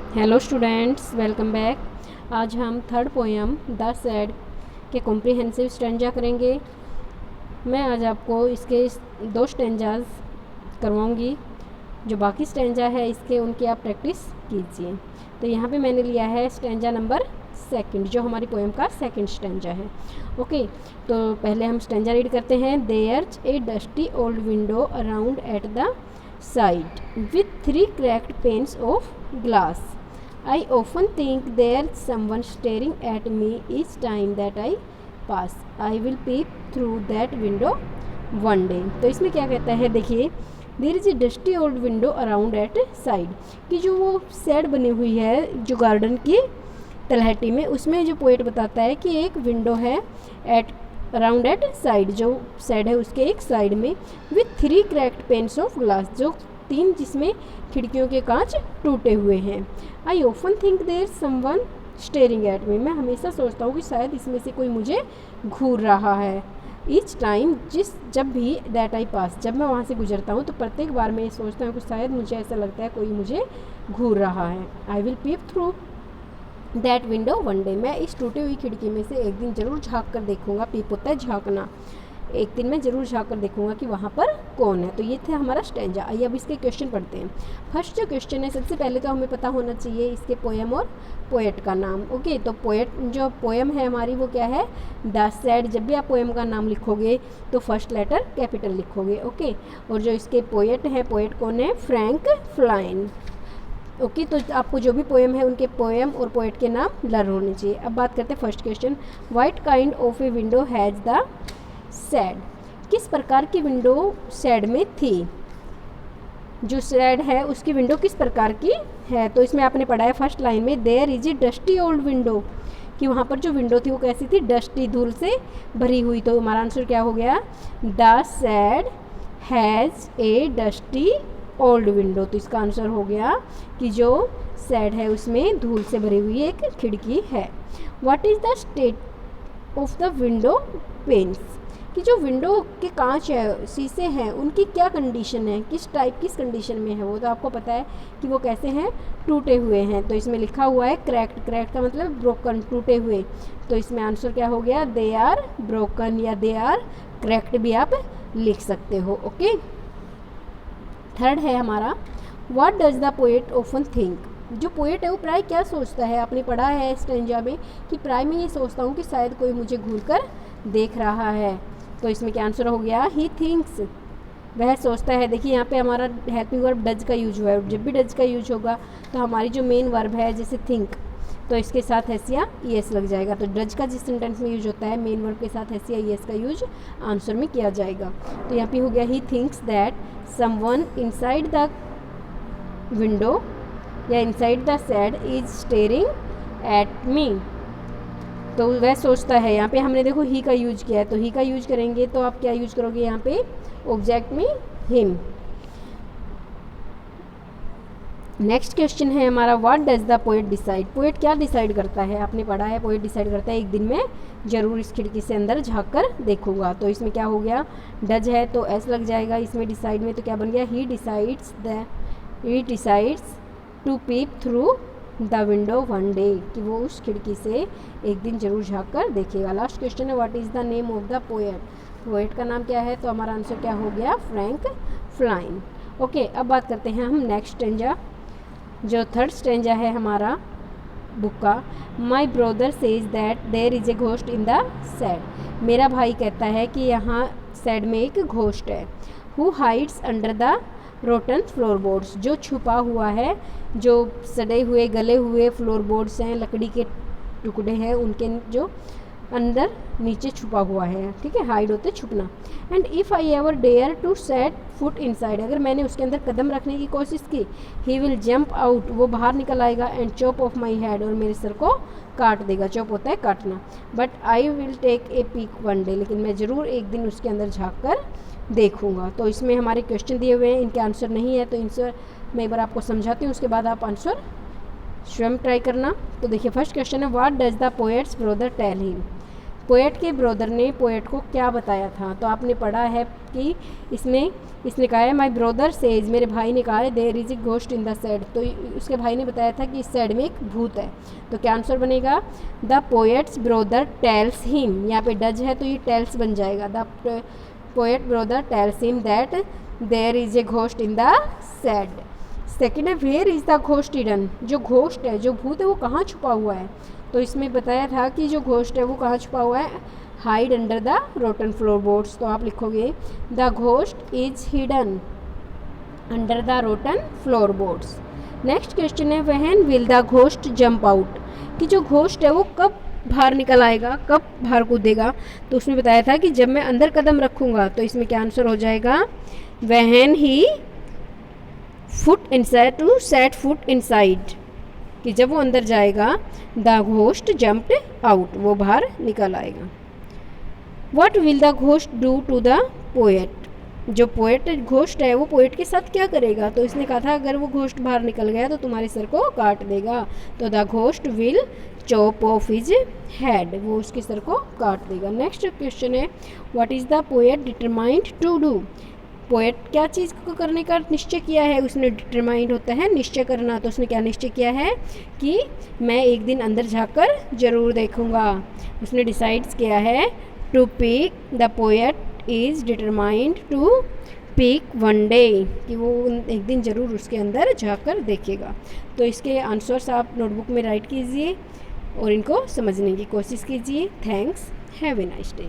Hello students, welcome back. आज हम third poem the sad के कॉम्प्रिहेंसिव स्टेंजा करेंगे। मैं आज आपको इसके दो स्टेंजाज करवाऊंगी। जो बाकी स्टेंजा है इसके उनकी आप प्रैक्टिस कीजिए। तो यहाँ पे मैंने लिया है स्टेंजा नंबर सेकंड, जो हमारी पोएम का सेकंड स्टेंजा है। ओके, तो पहले हम स्टेंजा रीड करते हैं। There's a dusty old window around at the side with 3 cracked panes of glass. I often think there's someone staring at me each time that I pass. I will peep through that window one day. तो इसमें क्या कहता है, देखिए, there is a dusty old window around at side, कि जो वो sad बनी हुई है जो गार्डन की तलहटी में, उसमें जो पोएट बताता है कि एक विंडो है एट अराउंड एट साइड, जो साइड है उसके एक साइड में, with 3 cracked panes of glass, जो 3 जिसमें खिड़कियों के कांच टूटे हुए हैं। I often think there someone staring at me, मैं हमेशा सोचता हूँ कि शायद इसमें से कोई मुझे घूर रहा है। ईच टाइम, जब भी दैट आई पास, जब मैं वहाँ से गुजरता हूँ तो प्रत्येक बार मैं ये सोचता हूँ कि शायद मुझे ऐसा लगता है कोई मुझे घूर रहा है। I will pep through that window one day, मैं इस टूटी हुई खिड़की में से एक दिन ज़रूर झाँक कर देखूँगा। पीप होता है झाँकना, एक दिन मैं ज़रूर झाँक कर देखूँगा कि वहाँ पर कौन है। तो ये थे हमारा स्टेंजा। आइए अब इसके क्वेश्चन पढ़ते हैं। फर्स्ट जो क्वेश्चन है, सबसे पहले तो हमें पता होना चाहिए इसके पोएम और पोएट का नाम। ओके, तो पोएट जो पोएम है हमारी वो क्या है, द सैड। जब भी आप पोएम का नाम लिखोगे तो फर्स्ट लेटर कैपिटल लिखोगे। ओके, और जो इसके पोएट हैं, पोएट कौन है, फ्रैंक फ्लाइन। ओके, तो आपको जो भी पोएम है उनके पोएम और पोएट के नाम लर्न होने चाहिए। अब बात करते हैं first question, what kind of a window has the sad, किस प्रकार की विंडो सैड में थी। जो सैड है उसकी विंडो किस प्रकार की है, तो इसमें आपने पढ़ा है फर्स्ट लाइन में, there is a dusty old window, कि वहाँ पर जो विंडो थी वो कैसी थी, डस्टी, धूल से भरी हुई। तो हमारा आंसर क्या हो गया, the sad has a dusty old window. तो इसका आंसर हो गया कि जो सैड है उसमें धूल से भरी हुई एक खिड़की है। What is the state of the window panes, कि जो विंडो के कांच है, शीशे हैं, उनकी क्या कंडीशन है, किस कंडीशन में है वो तो आपको पता है कि वो कैसे हैं, टूटे हुए हैं। तो इसमें लिखा हुआ है क्रैक्ड, क्रैक्ड का मतलब ब्रोकन, टूटे हुए। तो इसमें आंसर क्या हो गया, दे आर ब्रोकन या दे आर क्रैक्ड भी आप लिख सकते हो। ओके, थर्ड है हमारा, what does the poet often think, जो पोएट है वो प्राय क्या सोचता है। आपने पढ़ा है स्टेंजा में कि प्राय मैं ये सोचता हूँ कि शायद कोई मुझे घूर कर देख रहा है। तो इसमें क्या आंसर हो गया, ही थिंक्स, वह सोचता है। देखिए यहाँ पे हमारा हेल्पिंग वर्ब डज का यूज हुआ है। जब भी डज का यूज होगा तो हमारी जो मेन वर्ब है जैसे थिंक, तो इसके साथ एस या ई एस लग जाएगा। तो डज का जिस सेंटेंस में यूज होता है मेन वर्ब के साथ एस या ई एस का यूज आंसर में किया जाएगा। तो यहाँ पे हो गया, he thinks that someone inside the window या inside the shed is staring at me. तो वह सोचता है, यहाँ पे हमने देखो ही का यूज किया है, तो ही का यूज करेंगे तो आप क्या यूज करोगे यहाँ पे, ऑब्जेक्ट में हिम। नेक्स्ट क्वेश्चन है हमारा, what does the poet decide, poet क्या डिसाइड करता है। आपने पढ़ा है पोएट डिसाइड करता है एक दिन में जरूर इस खिड़की से अंदर झाँक कर देखूंगा। तो इसमें क्या हो गया, डज है तो एस लग जाएगा इसमें डिसाइड में। तो क्या बन गया, he decides to peep through the window one day, कि वो उस खिड़की से एक दिन जरूर झाँक कर देखेगा। लास्ट क्वेश्चन है, what is the name of the poet, poet का नाम क्या है। तो हमारा आंसर क्या हो गया, फ्रैंक फ्लाइन। ओके, अब बात करते हैं हम नेक्स्ट स्टेंजा, जो थर्ड स्टेंजा है हमारा बुक का। My brother says that there is a ghost in the shed, मेरा भाई कहता है कि यहाँ सैड में एक घोस्ट है। Who hides under the rotten floorboards, जो छुपा हुआ है, जो सड़े हुए गले हुए फ्लोरबोर्ड्स हैं, लकड़ी के टुकड़े हैं, उनके जो अंदर नीचे छुपा हुआ है। ठीक है, हाइड होते छुपना। And if I ever dare to set foot inside, अगर मैंने उसके अंदर कदम रखने की कोशिश की, ही विल जंप आउट, वो बाहर निकल आएगा, and chop of my head, और मेरे सर को काट देगा। चॉप होता है काटना। But I will take a peek one day, लेकिन मैं ज़रूर एक दिन उसके अंदर झाँक कर देखूँगा। तो इसमें हमारे क्वेश्चन दिए हुए हैं, इनके आंसर नहीं है, तो आंसर मैं एक बार आपको समझाती हूँ, उसके बाद आप आंसर स्वयं ट्राई करना। तो देखिए फर्स्ट क्वेश्चन है, what does the poet's brother tell him, poet के ब्रदर ने पोएट को क्या बताया था? तो आपने पढ़ा है कि इसने कहा है माई ब्रदर सेज, मेरे भाई ने कहा है there is a ghost in the shed. तो उसके भाई ने बताया था कि इस शेड में एक भूत है। तो क्या आंसर बनेगा? The poet's brother tells him, यहाँ पे डज है तो ये टेल्स बन जाएगा। The poet brother tells him that there is a ghost in the shed. Second है where is the ghost hidden, जो घोस्ट है, जो भूत है वो कहाँ छुपा हुआ है? तो इसमें बताया था कि जो घोस्ट है वो कहाँ छुपा हुआ है? Hide under the rotten floorboards. तो आप लिखोगे the ghost is hidden under the rotten floorboards. Next question है when will the ghost jump out, कि जो घोस्ट है वो कब बाहर निकल आएगा, कब बाहर कूदेगा? तो उसमें बताया था कि जब मैं अंदर कदम रखूँगा। तो इसमें क्या आंसर हो जाएगा? When he foot inside to set foot inside, कि जब वो अंदर जाएगा द घोस्ट जम्प्ड आउट, वो बाहर निकल आएगा। What will the ghost do to the poet, जो पोएट घोस्ट है वो पोएट के साथ क्या करेगा? तो इसने कहा था अगर वो घोस्ट बाहर निकल गया तो तुम्हारे सर को काट देगा। तो the ghost will chop off his head, वो उसके सर को काट देगा। नेक्स्ट क्वेश्चन है what is the poet determined to do, poet क्या चीज़ को करने का निश्चय किया है? उसने डिटरमाइंड होता है निश्चय करना। तो उसने क्या निश्चय किया है कि मैं एक दिन अंदर जाकर ज़रूर देखूंगा। उसने डिसाइड्स किया है to peek, the poet is determined to peek one day, कि वो एक दिन ज़रूर उसके अंदर जाकर देखेगा। तो इसके आंसर्स आप नोटबुक में राइट कीजिए और इनको समझने की कोशिश कीजिए। Thanks, have a nice day.